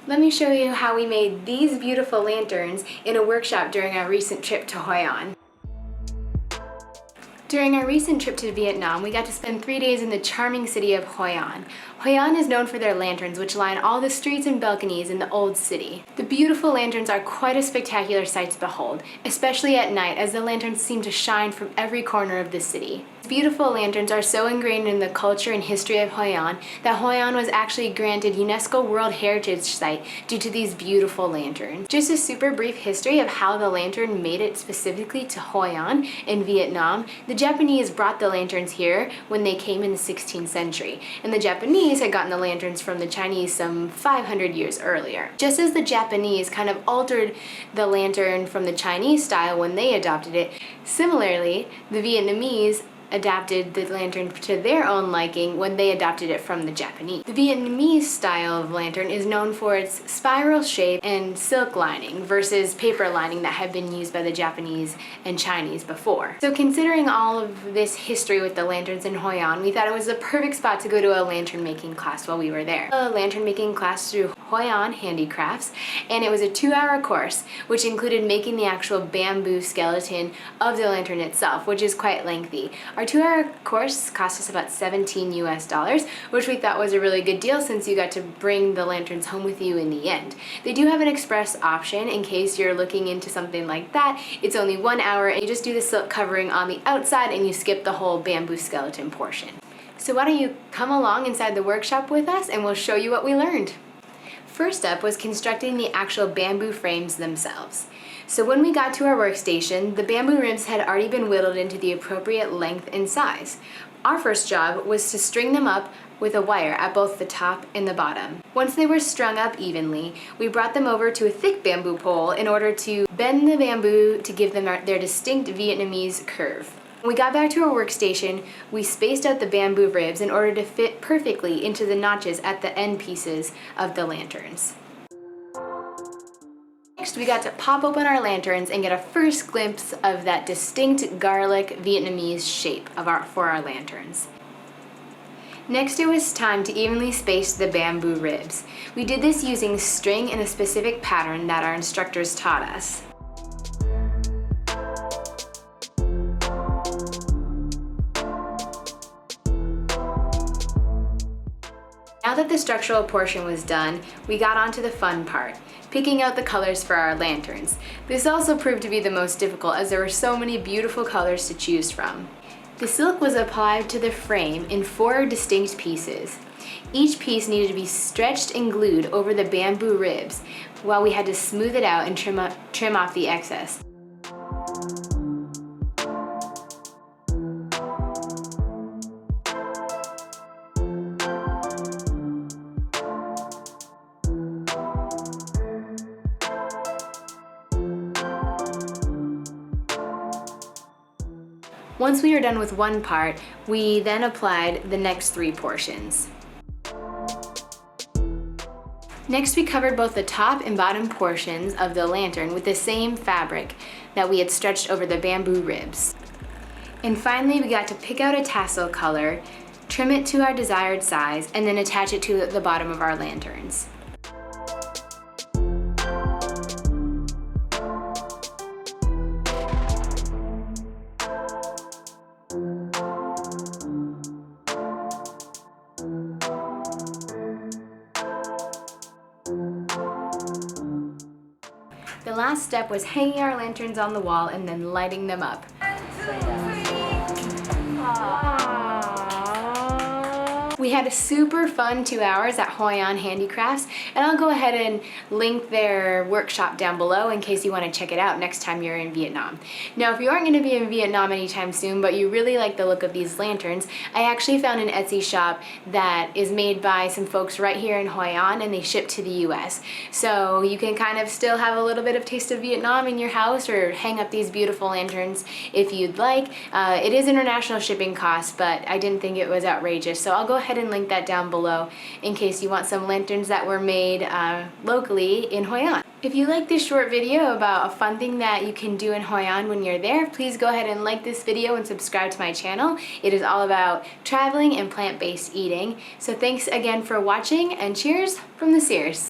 Let me show you how we made these beautiful lanterns in a workshop during our recent trip to Hoi An. During our recent trip to Vietnam, we got to spend 3 days in the charming city of Hoi An. Hoi An is known for their lanterns, which line all the streets and balconies in the old city. The beautiful lanterns are quite a spectacular sight to behold, especially at night, as the lanterns seem to shine from every corner of the city. Beautiful lanterns are so ingrained in the culture and history of Hoi An that Hoi An was actually granted UNESCO World Heritage Site due to these beautiful lanterns. Just a super brief history of how the lantern made it specifically to Hoi An in Vietnam. The Japanese brought the lanterns here when they came in the 16th century, and the Japanese had gotten the lanterns from the Chinese some 500 years earlier. Just as the Japanese kind of altered the lantern from the Chinese style when they adopted it, similarly, the Vietnamese adapted the lantern to their own liking when they adopted it from the Japanese. The Vietnamese style of lantern is known for its spiral shape and silk lining versus paper lining that had been used by the Japanese and Chinese before. So considering all of this history with the lanterns in Hoi An, we thought it was the perfect spot to go to a lantern making class while we were there. A lantern making class through Hoi An Handicrafts, and it was a 2-hour course which included making the actual bamboo skeleton of the lantern itself, which is quite lengthy. Our 2-hour course cost us about $17 US, which we thought was a really good deal since you got to bring the lanterns home with you in the end. They do have an express option in case you're looking into something like that. It's only 1 hour and you just do the silk covering on the outside and you skip the whole bamboo skeleton portion. So why don't you come along inside the workshop with us and we'll show you what we learned. First up was constructing the actual bamboo frames themselves. So when we got to our workstation, the bamboo ribs had already been whittled into the appropriate length and size. Our first job was to string them up with a wire at both the top and the bottom. Once they were strung up evenly, we brought them over to a thick bamboo pole in order to bend the bamboo to give them their distinct Vietnamese curve. When we got back to our workstation, we spaced out the bamboo ribs in order to fit perfectly into the notches at the end pieces of the lanterns. Next, we got to pop open our lanterns and get a first glimpse of that distinct garlic Vietnamese shape for our lanterns. Next, it was time to evenly space the bamboo ribs. We did this using string in a specific pattern that our instructors taught us. Now that the structural portion was done, we got on to the fun part, picking out the colors for our lanterns. This also proved to be the most difficult as there were so many beautiful colors to choose from. The silk was applied to the frame in 4 distinct pieces. Each piece needed to be stretched and glued over the bamboo ribs, while we had to smooth it out and trim off the excess. Once we were done with one part, we then applied the next 3 portions. Next, we covered both the top and bottom portions of the lantern with the same fabric that we had stretched over the bamboo ribs. And finally, we got to pick out a tassel color, trim it to our desired size, and then attach it to the bottom of our lanterns. The last step was hanging our lanterns on the wall and then lighting them up. We had a super fun 2 hours at Hoi An Handicrafts, and I'll go ahead and link their workshop down below in case you want to check it out next time you're in Vietnam. Now, if you aren't going to be in Vietnam anytime soon, but you really like the look of these lanterns, I actually found an Etsy shop that is made by some folks right here in Hoi An, and they ship to the US. So you can kind of still have a little bit of taste of Vietnam in your house or hang up these beautiful lanterns if you'd like. It is international shipping costs, but I didn't think it was outrageous, so I'll go ahead and link that down below in case you want some lanterns that were made locally in Hoi An. If you like this short video about a fun thing that you can do in Hoi An when you're there, please go ahead and like this video and subscribe to my channel. It is all about traveling and plant-based eating. So thanks again for watching, and cheers from the Sears.